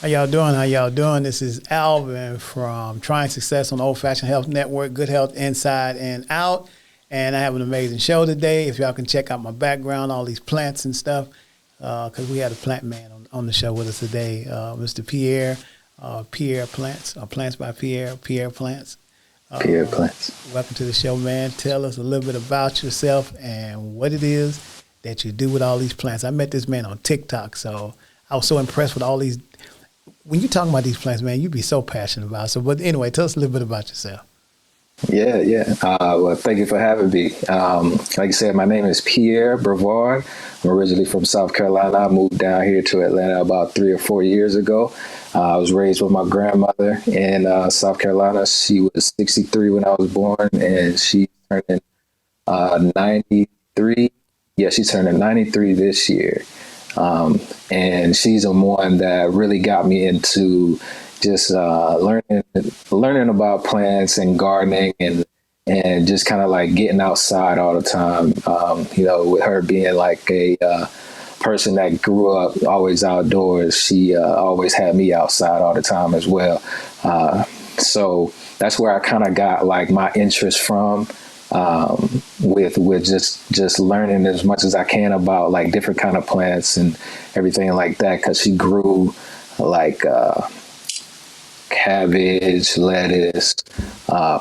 How y'all doing? How y'all doing? This is Alvin from Trying Success on the Old Fashioned Health Network, Good Health Inside and Out. And I have an amazing show today. If y'all can check out my background, all these plants and stuff, because we had a plant man on the show with us today, Mr. Pierre Plants, Plants by Pierre Plants. Pierre Plants. Welcome to the show, man. Tell us a little bit about yourself and what it is that you do with all these plants. I met this man on TikTok, so I was so impressed with all these. When you're talking about these plants, man, you'd be so passionate about it. So, but anyway, tell us a little bit about yourself. Yeah. Well, thank you for having me. Like you said, my name is Pierre Brevard. I'm originally from South Carolina. I moved down here to Atlanta about 3 or 4 years ago. I was raised with my grandmother in South Carolina. She was 63 when I was born, and she turned 93. Yeah, she's turning 93 this year. And she's the one that really got me into just learning about plants and gardening and just kind of like getting outside all the time. With her being like a person that grew up always outdoors, she always had me outside all the time as well. So that's where I kind of got like my interest from. With just learning as much as I can about like different kind of plants and everything like that, because she grew like cabbage, lettuce,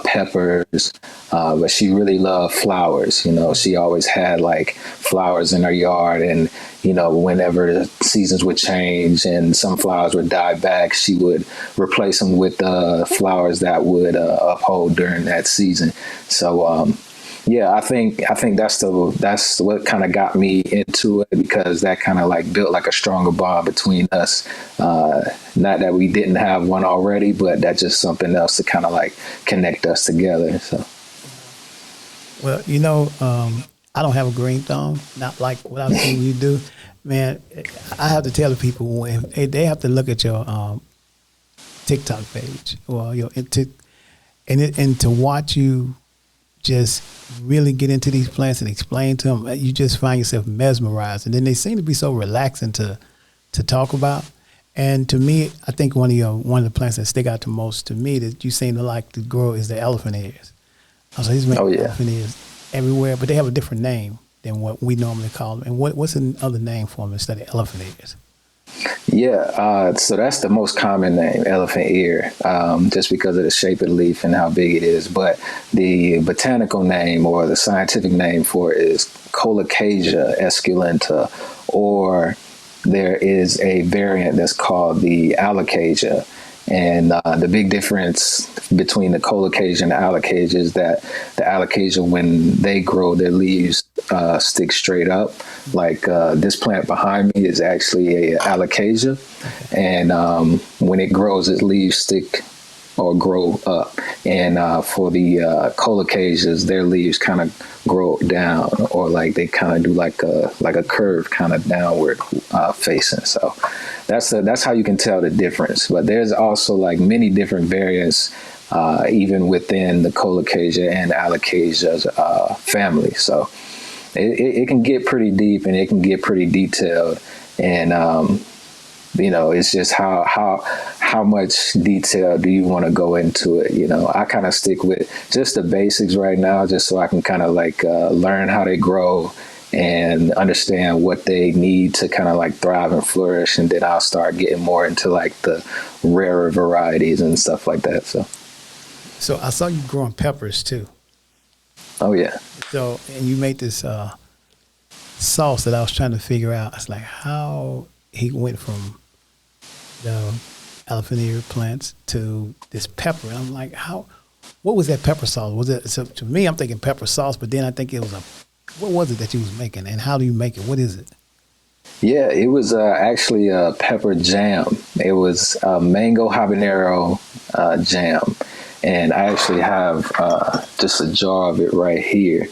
peppers, but she really loved flowers. She always had like flowers in her yard, and whenever the seasons would change and some flowers would die back, she would replace them with flowers that would uphold during that season. So yeah, I think that's what kind of got me into it, because that kind of like built like a stronger bond between us. Not that we didn't have one already, but that's just something else to kind of like connect us together. So, well, I don't have a green thumb, not like what I've seen you do, man. I have to tell the people when they have to look at your TikTok page or your and to watch you just really get into these plants and explain to them, you just find yourself mesmerized. And then they seem to be so relaxing to talk about. And to me, I think one of the plants that stick out the most to me that you seem to like to grow is the elephant ears. I was like, these elephant ears everywhere, but they have a different name than what we normally call them. And what's another name for them instead of elephant ears? Yeah, so that's the most common name, elephant ear, just because of the shape of the leaf and how big it is. But the botanical name or the scientific name for it is Colocasia esculenta, or there is a variant that's called the Alocasia. And the big difference between the Colocasia and the Alocasia is that the Alocasia, when they grow, their leaves stick straight up. Like this plant behind me is actually a Alocasia. And when it grows, its leaves stick or grow up. And for the Colocasias, their leaves kind of grow down, or like they kind of do like a curve kind of downward facing. So that's how you can tell the difference. But there's also like many different variants even within the Colocasia and Alocasia family. So it can get pretty deep and it can get pretty detailed. And it's just how much detail do you want to go into it? I kind of stick with just the basics right now, just so I can kind of like learn how they grow and understand what they need to kind of like thrive and flourish. And then I'll start getting more into like the rarer varieties and stuff like that. So I saw you growing peppers too. Oh yeah. So, and you made this sauce that I was trying to figure out. It's like how he went from the elephant ear plants to this pepper. And I'm like, what was that pepper sauce? Was it, so to me, I'm thinking pepper sauce, but then I think it was what was it that you was making, and how do you make it? What is it? Yeah, it was actually a pepper jam. It was a mango habanero jam. And I actually have just a jar of it right here.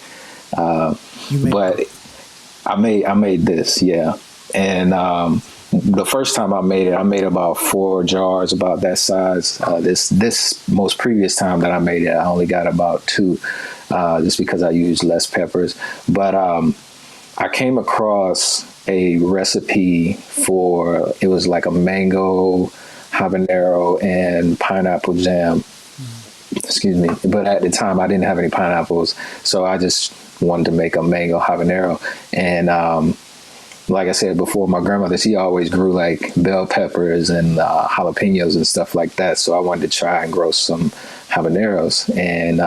But I made this, yeah. And the first time I made about 4 jars about that size. This most previous time that I made it, I only got about 2, just because I used less peppers. But I came across a recipe for, it was like a mango habanero and pineapple jam. Excuse me. But at the time, I didn't have any pineapples, so I just wanted to make a mango habanero. And like I said before, my grandmother, she always grew like bell peppers and jalapenos and stuff like that. So I wanted to try and grow some habaneros. And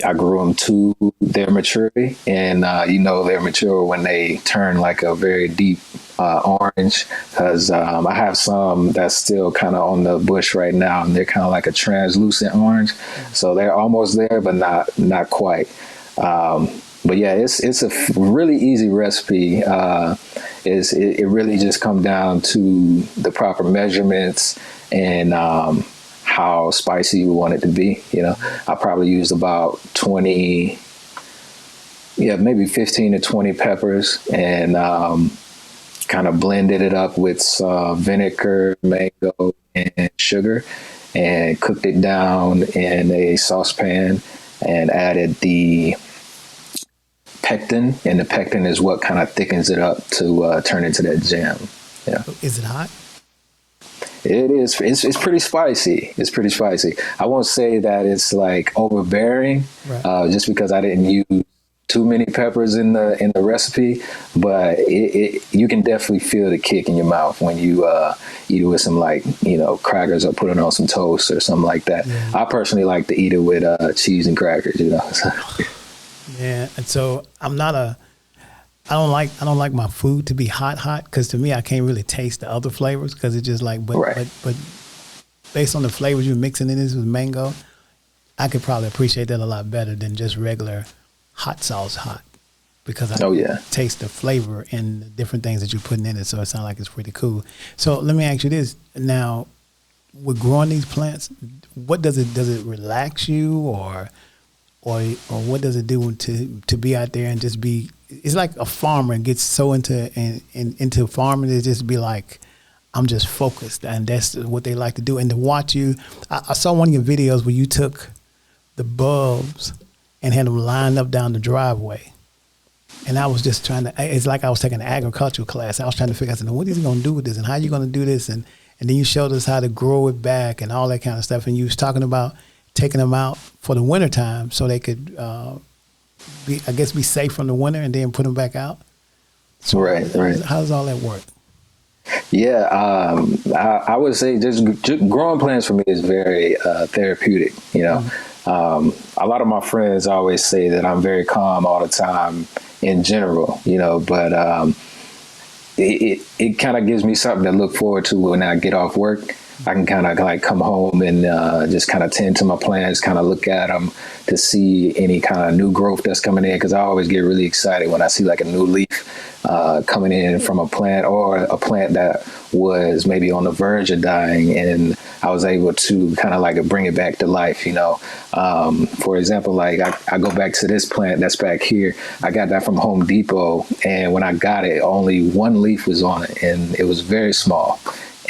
I grew them to their maturity. And, they're mature when they turn like a very deep orange, because I have some that's still kind of on the bush right now, and they're kind of like a translucent orange. So they're almost there, but not quite. But yeah, it's a really easy recipe. It really just comes down to the proper measurements and how spicy we want it to be. I probably used about 20, maybe 15 to 20 peppers, and kind of blended it up with vinegar, mango, and sugar, and cooked it down in a saucepan, and added the pectin, and the pectin is what kind of thickens it up to turn into that jam. Yeah. Is it hot? It is. It's pretty spicy. It's pretty spicy. I won't say that it's like overbearing, right, just because I didn't use too many peppers in the recipe, but you can definitely feel the kick in your mouth when you eat it with some crackers, or put it on some toast or something like that. Yeah. I personally like to eat it with cheese and crackers. Yeah, and so I don't like my food to be hot, because to me I can't really taste the other flavors, because it's just like, but based on the flavors you're mixing in this with mango, I could probably appreciate that a lot better than just regular hot sauce hot, because I taste the flavor and the different things that you're putting in it. So it sounds like it's pretty cool. So let me ask you this now: with growing these plants, what does it relax you, or what does it do to be out there and just be? It's like a farmer gets so into farming, it just be like, I'm just focused, and that's what they like to do. And to watch you, I saw one of your videos where you took the bulbs and had them lined up down the driveway. And I was just it's like I was taking an agricultural class. I was trying to figure out, what is he going to do with this, and how are you going to do this? And then you showed us how to grow it back and all that kind of stuff. And you was talking about taking them out for the wintertime so they could be safe from the winter, and then put them back out. So right. How does all that work? Yeah, I would say just growing plants for me is very therapeutic. A lot of my friends always say that I'm very calm all the time in general, but it kind of gives me something to look forward to when I get off work. I can kind of like come home and just kind of tend to my plants, kind of look at them to see any kind of new growth that's coming in. Because I always get really excited when I see like a new leaf coming in from a plant, or a plant that was maybe on the verge of dying, and I was able to kind of like bring it back to life. For example, like I go back to this plant that's back here. I got that from Home Depot, and when I got it, only one leaf was on it, and it was very small.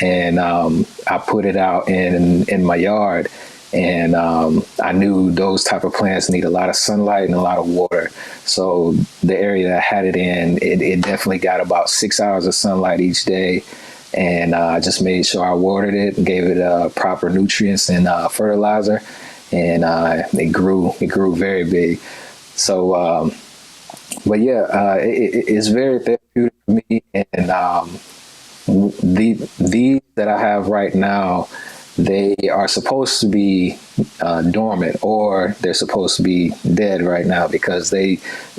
And I put it out in my yard, and I knew those type of plants need a lot of sunlight and a lot of water. So the area that I had it in, it definitely got about 6 hours of sunlight each day. And I just made sure I watered it and gave it proper nutrients and fertilizer, and it grew very big. So, but yeah, it's very therapeutic for me. And these that I have right now, they are supposed to be dormant, or they're supposed to be dead right now, because they're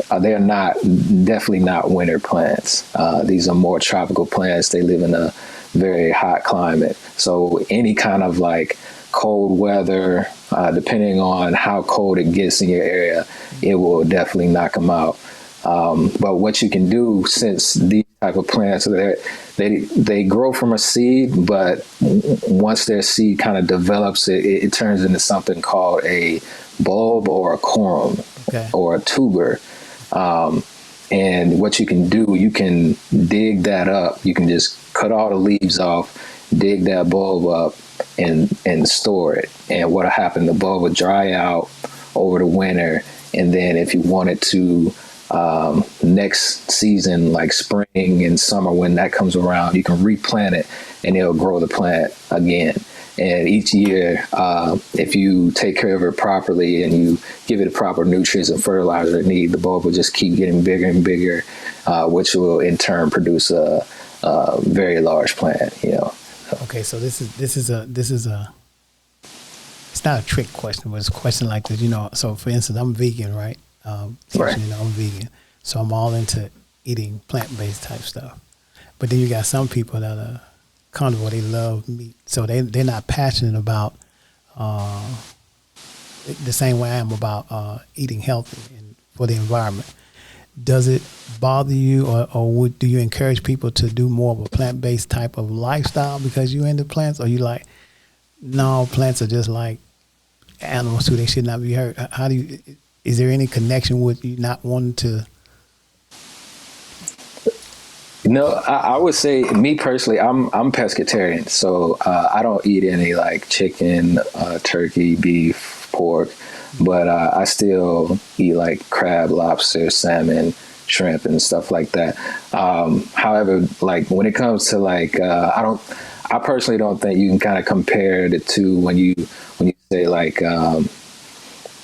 definitely not winter plants. These are more tropical plants. They live in a very hot climate. So any kind of like cold weather, depending on how cold it gets in your area, it will definitely knock them out. But what you can do, since these type of plants, they grow from a seed, but once their seed kind of develops, it turns into something called a bulb or a corm, or a tuber. And what you can do, you can dig that up. You can just cut all the leaves off, dig that bulb up, and store it. And what'll happen, the bulb will dry out over the winter. And then if you wanted to next season, like spring and summer, when that comes around, you can replant it and it'll grow the plant again. And each year, if you take care of it properly and you give it the proper nutrients and fertilizer it needs, the bulb will just keep getting bigger and bigger, which will in turn produce a very large plant. Okay, so this is a it's not a trick question, but it's a question like this. So for instance, I'm vegan, right? Right. I'm vegan, so I'm all into eating plant-based type stuff. But then you got some people that are carnivore, they love meat, so they're not passionate about the same way I am about eating healthy and for the environment. Does it bother you, or do you encourage people to do more of a plant-based type of lifestyle because you're into plants, or you like, no, plants are just like animals too, they should not be hurt? Is there any connection with you not wanting to? No, I would say, me personally, I'm pescatarian, so I don't eat any like chicken, turkey, beef, pork, but I still eat like crab, lobster, salmon, shrimp, and stuff like that. However, like when it comes to like, I personally don't think you can kind of compare the two when you say like,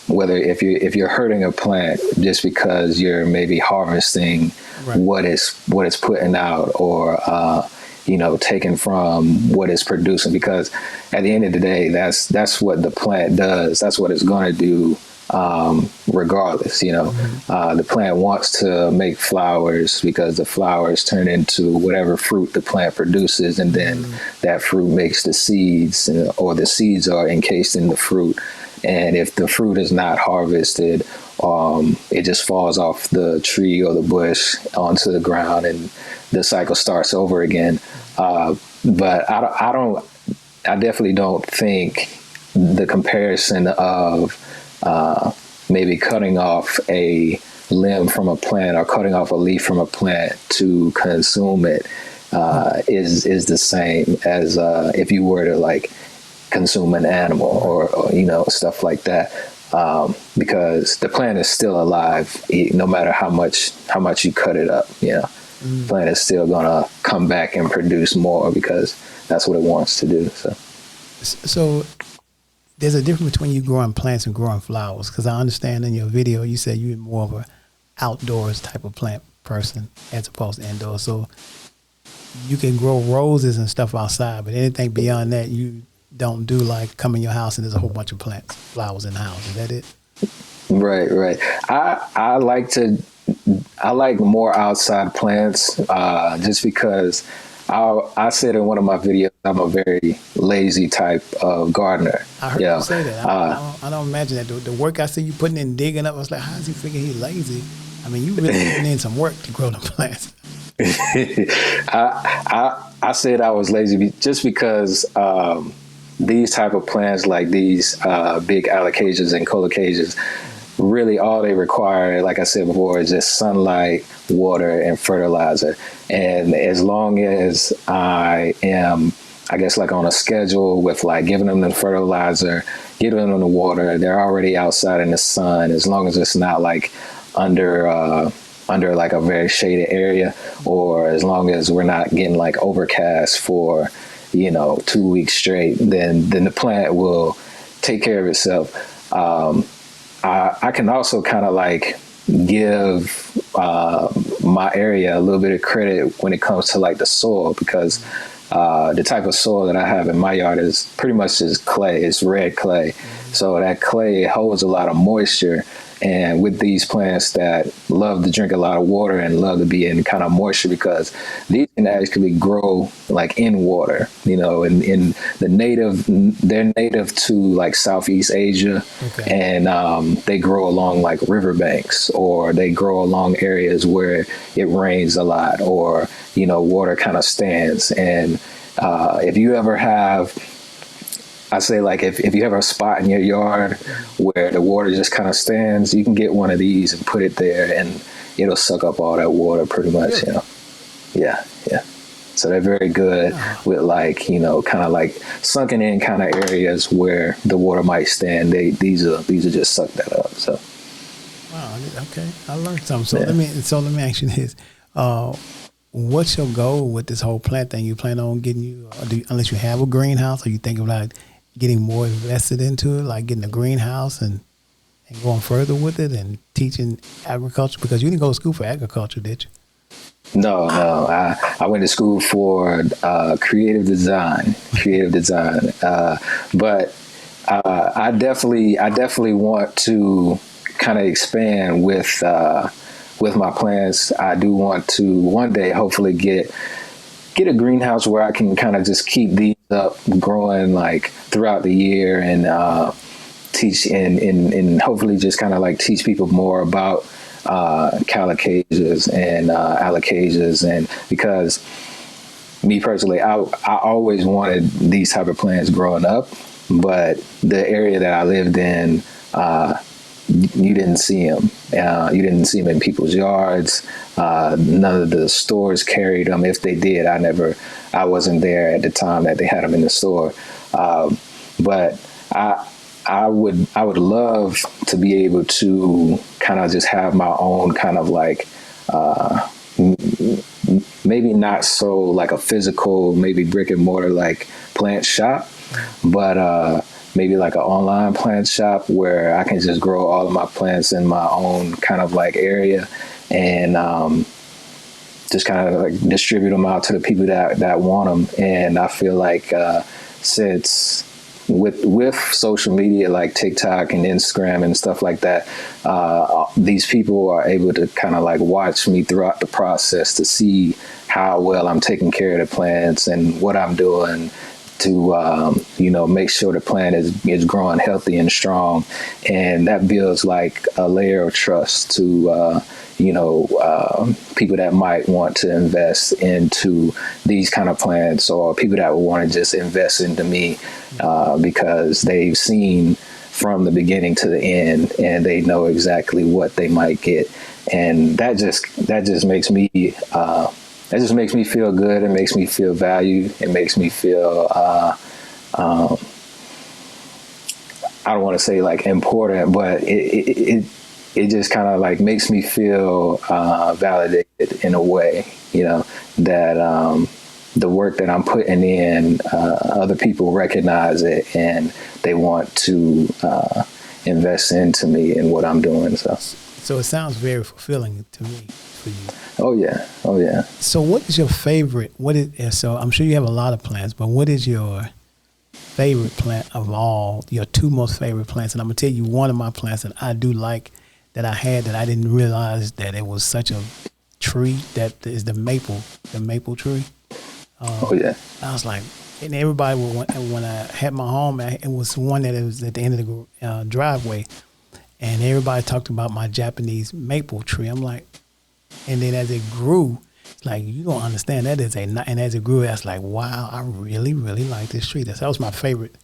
whether if you're hurting a plant just because you're maybe harvesting right. what it's putting out, or taken from what it's producing, because at the end of the day, that's what the plant does. That's what it's going to do, regardless. Mm-hmm. The plant wants to make flowers because the flowers turn into whatever fruit the plant produces, and then that fruit makes the seeds, or the seeds are encased in the fruit. And if the fruit is not harvested, it just falls off the tree or the bush onto the ground, and the cycle starts over again. But I definitely don't think the comparison of maybe cutting off a limb from a plant or cutting off a leaf from a plant to consume it is the same as if you were to like consume an animal or stuff like that, because the plant is still alive no matter how much you cut it up. The plant is still gonna come back and produce more because that's what it wants to do. So there's a difference between you growing plants and growing flowers, because I understand in your video you said you're more of a outdoors type of plant person as opposed to indoors. So you can grow roses and stuff outside, but anything beyond that you don't do, like come in your house and there's a whole bunch of flowers in the house. Is that it? Right. I like more outside plants, just because I said in one of my videos, I'm a very lazy type of gardener. I heard you say that. I don't imagine that. The work I see you putting in, digging up, I was like, how does he figure he's lazy? I mean, you really putting in some work to grow the plants. I said I was lazy just because these type of plants, like these big alocasias and colocasias, really all they require, like I said before, is just sunlight, water, and fertilizer. And as long as I am, I guess, like on a schedule with like giving them the fertilizer, giving them the water, they're already outside in the sun, as long as it's not like under like a very shaded area, or as long as we're not getting like overcast for 2 weeks straight, then the plant will take care of itself. I can also kind of like give my area a little bit of credit when it comes to like the soil, because the type of soil that I have in my yard is pretty much just clay. It's red clay. So that clay holds a lot of moisture. And with these plants that love to drink a lot of water and love to be in kind of moisture, because these can actually grow like in water, and they're native to like Southeast Asia. Okay. And they grow along like riverbanks, or they grow along areas where it rains a lot, or, water kind of stands. And if you ever have, I say, like, if you have a spot in your yard where the water just kind of stands, you can get one of these and put it there, and it'll suck up all that water pretty much. Really? Yeah. So they're very good with like, kind of like sunken in kind of areas where the water might stand. These are just suck that up. So. Wow, Okay, I learned something. So Yeah. let me ask you this: what's your goal with this whole plant thing? You plan on getting unless you have a greenhouse, or you think about getting more invested into it, like getting a greenhouse and going further with it and teaching agriculture? Because you didn't go to school for agriculture, did you? No, no. I went to school for creative design, but I definitely want to kind of expand with my plants. I do want to one day hopefully get a greenhouse where I can kind of just keep these up growing like throughout the year and teach and hopefully just kind of like teach people more about calocasias and alocasias. And because me personally, I always wanted these type of plants growing up, but the area that I lived in, you didn't see them. You didn't see them in people's yards. None of the stores carried them. If they did, I wasn't there at the time that they had them in the store. But I would love to be able to kind of just have my own kind of like, maybe not so like a physical, maybe brick and mortar like plant shop, but maybe like an online plant shop where I can just grow all of my plants in my own kind of like area and just kind of like distribute them out to the people that want them. And I feel like since with social media like TikTok and Instagram and stuff like that, these people are able to kind of like watch me throughout the process to see how well I'm taking care of the plants and what I'm doing to make sure the plant is growing healthy and strong. And that builds like a layer of trust to people that might want to invest into these kind of plants, or people that would want to just invest into me because they've seen from the beginning to the end and they know exactly what they might get. And that just makes me feel good. It makes me feel valued. It makes me feel I don't want to say like important, but it just kind of like makes me feel validated in a way, that the work that I'm putting in, other people recognize it and they want to invest into me and what I'm doing. So it sounds very fulfilling to me for you. Oh yeah. So what is your favorite? So I'm sure you have a lot of plants, but what is your favorite plant of all? Your two most favorite plants? And I'm gonna tell you one of my plants that I do like that I had that I didn't realize that it was such a tree, that is the maple tree. Oh yeah. I was like, and everybody when I had my home, it was one that it was at the end of the driveway, and everybody talked about my Japanese maple tree. I'm like, and then as it grew, like, you don't understand, that is and as it grew, I was like, wow, I really, really like this tree. That was my favorite,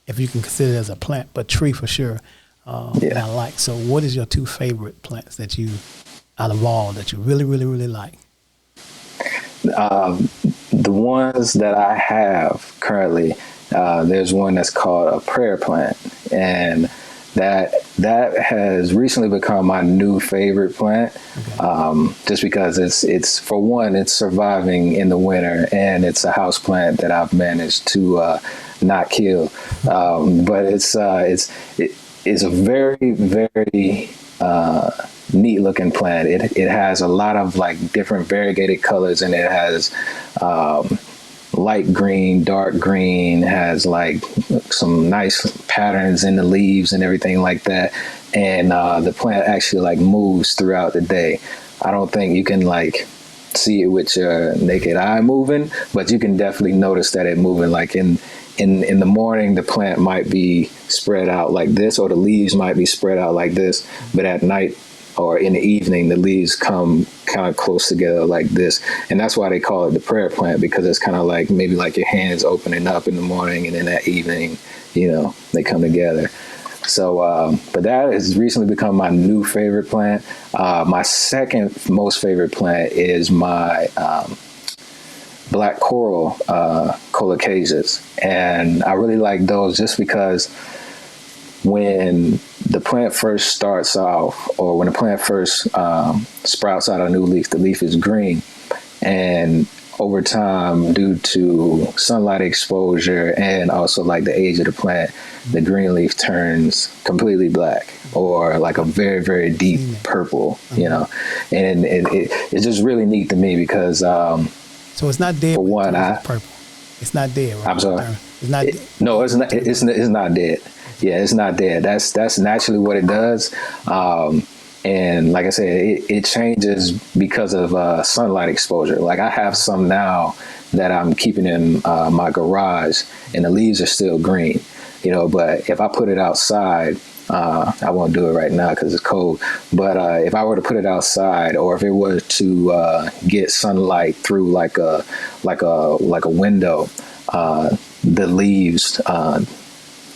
if you can consider it as a plant, but tree for sure. That I like. So what is your two favorite plants that you, out of all, that you really, really, really like? The ones that I have currently, there's one that's called a prayer plant, and that has recently become my new favorite plant. Okay. Just because it's for one, it's surviving in the winter, and it's a house plant that I've managed to not kill. But it's a very, very neat looking plant. It has a lot of like different variegated colors, and it has light green, dark green, has like some nice patterns in the leaves and everything like that. And the plant actually like moves throughout the day. I don't think you can like see it with your naked eye moving, but you can definitely notice that it moving. Like in the morning, the plant might be spread out like this, or the leaves might be spread out like this, but at night or in the evening, the leaves come kind of close together like this. And that's why they call it the prayer plant, because it's kind of like maybe like your hands opening up in the morning, and then that evening, they come together. So, but that has recently become my new favorite plant. My second most favorite plant is my black coral colocasias. And I really like those just because when the plant first starts off, or when the plant first sprouts out a new leaf, the leaf is green. And over time, due to sunlight exposure and also like the age of the plant, the green leaf turns completely black, or like a very, very deep purple, you know. And it's just really neat to me because so it's not dead. For one, purple. It's not dead, right? I'm sorry. It's not. No, it's not. It's not dead. Yeah, it's not dead. That's naturally what it does. And like I said, it changes because of sunlight exposure. Like I have some now that I'm keeping in my garage, and the leaves are still green, you know. But if I put it outside, I won't do it right now because it's cold. But if I were to put it outside, or if it were to get sunlight through like a window, the leaves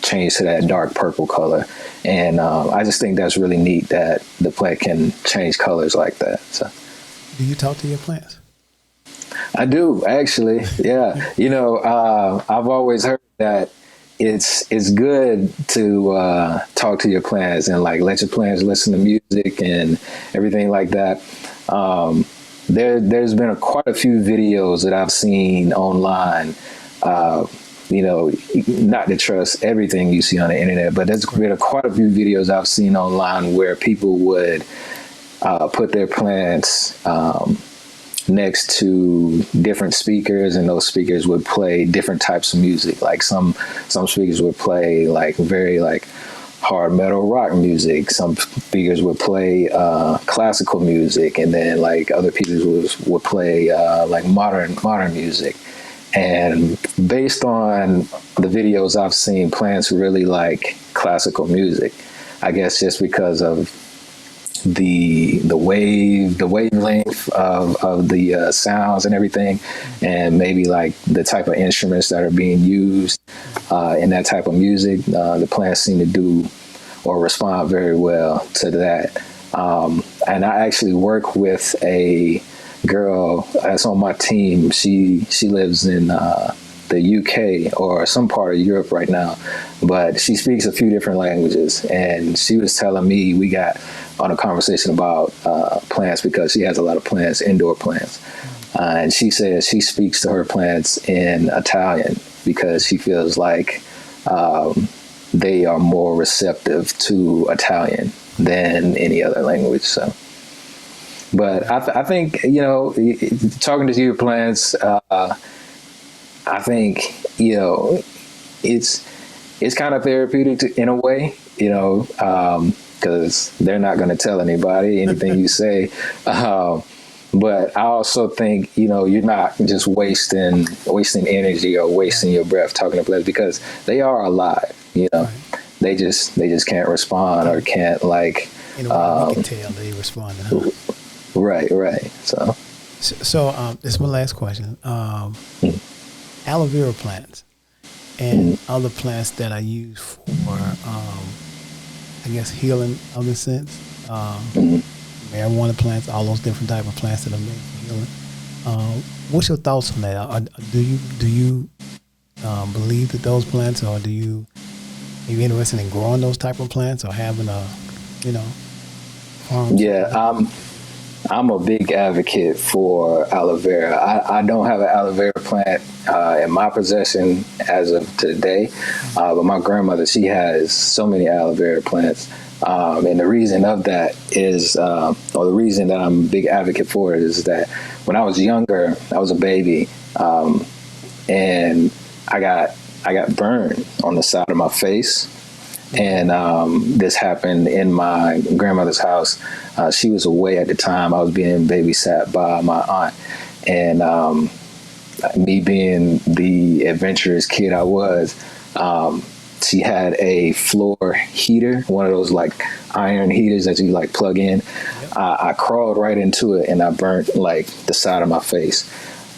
change to that dark purple color. And I just think that's really neat that the plant can change colors like that. So, do you talk to your plants? I do, actually. Yeah. You know, I've always heard that it's good to talk to your plants and like let your plants listen to music and everything like that. There's been quite a few videos that I've seen online. You know, not to trust everything you see on the internet, but there's been quite a few videos I've seen online where people would put their plants next to different speakers, and those speakers would play different types of music. Like some speakers would play like very like hard metal rock music. Some speakers would play classical music, and then like other people would play like modern music. And based on the videos I've seen, plants really like classical music. I guess just because of the wavelength of the sounds and everything, and maybe like the type of instruments that are being used in that type of music. The plants seem to do or respond very well to that. And I actually work with a girl that's on my team. She lives in the UK or some part of Europe right now, but she speaks a few different languages. And she was telling me, we got on a conversation about plants because she has a lot of plants, indoor plants. And she says she speaks to her plants in Italian because she feels like they are more receptive to Italian than any other language. So. But I think, you know, talking to your plants, I think, you know, it's kind of therapeutic in a way, you know, because they're not going to tell anybody anything you say. But I also think, you know, you're not just wasting energy or wasting your breath talking to plants, because they are alive, you know. They just can't respond or can't like. You know, we can tell they respond. Huh? Right. So this is my last question. Aloe vera plants and other plants that are used for, I guess, healing of the sense. Marijuana plants, all those different type of plants that are made for healing. What's your thoughts on that? Do you believe that those plants, or are you interested in growing those type of plants or having a, you know, farm? Yeah. I'm a big advocate for aloe vera. I don't have an aloe vera plant in my possession as of today, but my grandmother, she has so many aloe vera plants. And the reason of that is, or the reason that I'm a big advocate for it, is that when I was younger, I was a baby, and I got burned on the side of my face. And this happened in my grandmother's house. She was away at the time. I was being babysat by my aunt. And me being the adventurous kid I was, she had a floor heater, one of those like iron heaters that you like plug in. I crawled right into it, and I burnt like the side of my face.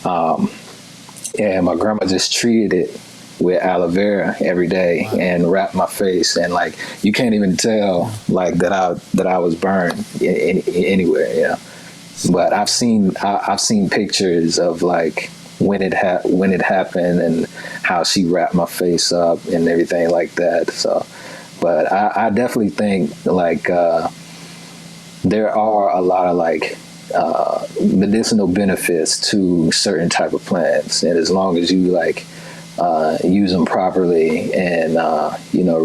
And my grandma just treated it with aloe vera every day and wrapped my face, and like you can't even tell like that I was burned anywhere, yeah. But I've seen pictures of like when it happened and how she wrapped my face up and everything like that. So But I definitely think like there are a lot of like medicinal benefits to certain type of plants, and as long as you like use them properly and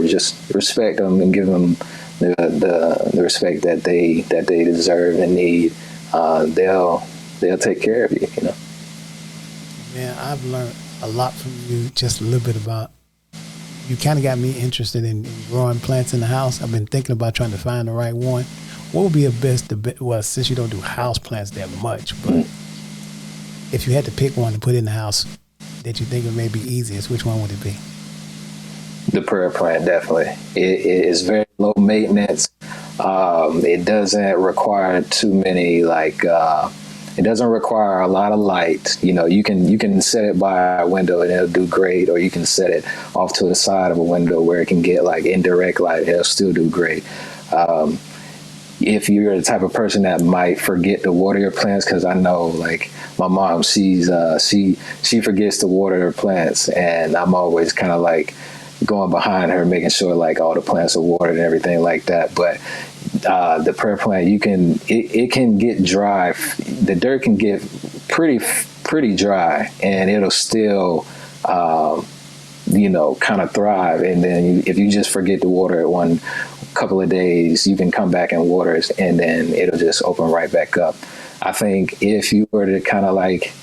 just respect them and give them the respect that they deserve and need, they'll take care of you. Man, I've learned a lot from you. Just a little bit about. You kind of got me interested in growing plants in the house. I've been thinking about trying to find the right one. What would be well, since you don't do house plants that much, but if you had to pick one to put in the house that you think it may be easiest, which one would it be? The prayer plant, definitely. It is very low maintenance. It doesn't require too many it doesn't require a lot of light. You can set it by a window and it'll do great, or you can set it off to the side of a window where it can get like indirect light. It'll still do great. If you're the type of person that might forget to water your plants, because I know like my mom, she forgets to water her plants, and I'm always kind of like going behind her, making sure like all the plants are watered and everything like that. But the prayer plant, it can get dry. The dirt can get pretty dry, and it'll still kind of thrive. And then if you just forget to water it one couple of days, you can come back and water it, and then it'll just open right back up. I think if you were to kind of like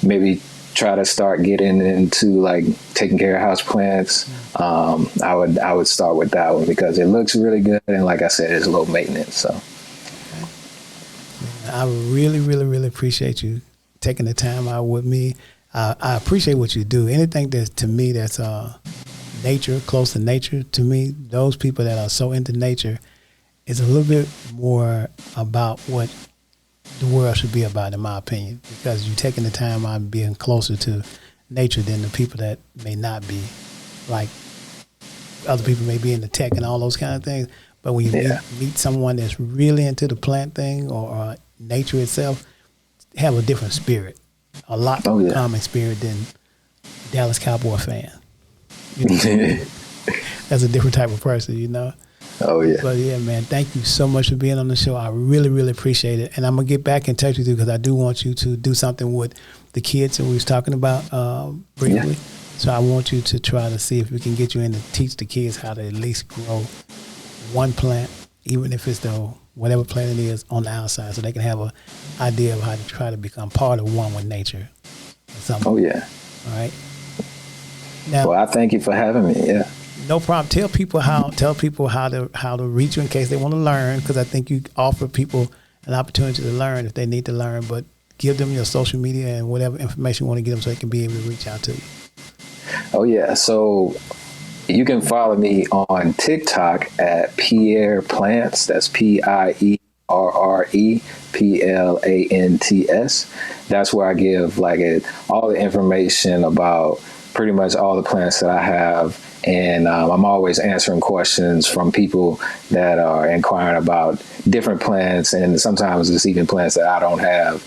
maybe try to start getting into like taking care of house plants, I would start with that one because it looks really good, and like I said, it's low maintenance. So I really, really, really appreciate you taking the time out with me. I appreciate what you do. Anything that's to me that's nature, close to nature, to me, those people that are so into nature, is a little bit more about what the world should be about, in my opinion, because you're taking the time out and being closer to nature than the people that may not be. Like other people may be into tech and all those kind of things, but when you meet someone that's really into the plant thing or nature itself, have a different spirit, a lot more calming spirit than Dallas Cowboy fan. That's a different type of person, Oh, yeah. But, yeah, man, thank you so much for being on the show. I really, really appreciate it. And I'm going to get back in touch with you because I do want you to do something with the kids that we was talking about briefly. Yeah. So I want you to try to see if we can get you in to teach the kids how to at least grow one plant, even if it's whatever plant it is, on the outside, so they can have an idea of how to try to become part of one with nature. Oh, yeah. All right. Now, well, I thank you for having me. Yeah. No problem. Tell people how to reach you in case they want to learn, because I think you offer people an opportunity to learn if they need to learn, but give them your social media and whatever information you want to give them so they can be able to reach out to you. Oh, yeah. So you can follow me on TikTok at Pierre Plants. That's PIERRE PLANTS. That's where I give all the information about pretty much all the plants that I have. And I'm always answering questions from people that are inquiring about different plants. And sometimes it's even plants that I don't have.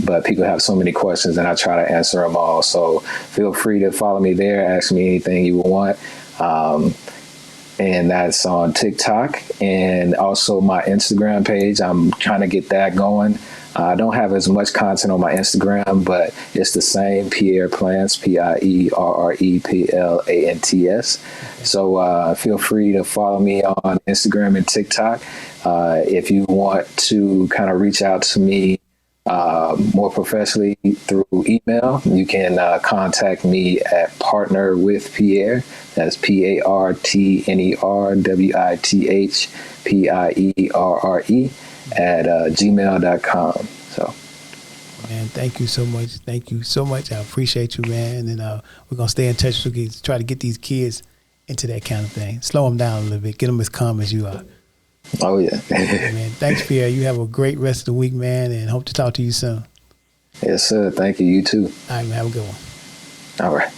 But people have so many questions and I try to answer them all. So feel free to follow me there. Ask me anything you want. And that's on TikTok and also my Instagram page. I'm trying to get that going. I don't have as much content on my Instagram, but it's the same, Pierre Plants, PIERREPLANTS. So feel free to follow me on Instagram and TikTok. If you want to kind of reach out to me more professionally through email, you can contact me at partnerwithpierre. That's PARTNERWITHPIERRE at gmail.com. So, man, thank you so much. Thank you so much. I appreciate you, man. And we're gonna stay in touch with you, try to get these kids into that kind of thing. Slow them down a little bit. Get them as calm as you are. Oh yeah. Man, thanks, Pierre. You have a great rest of the week, man, and hope to talk to you soon. Yes, sir. Thank you. You too. All right, man. Have a good one. All right.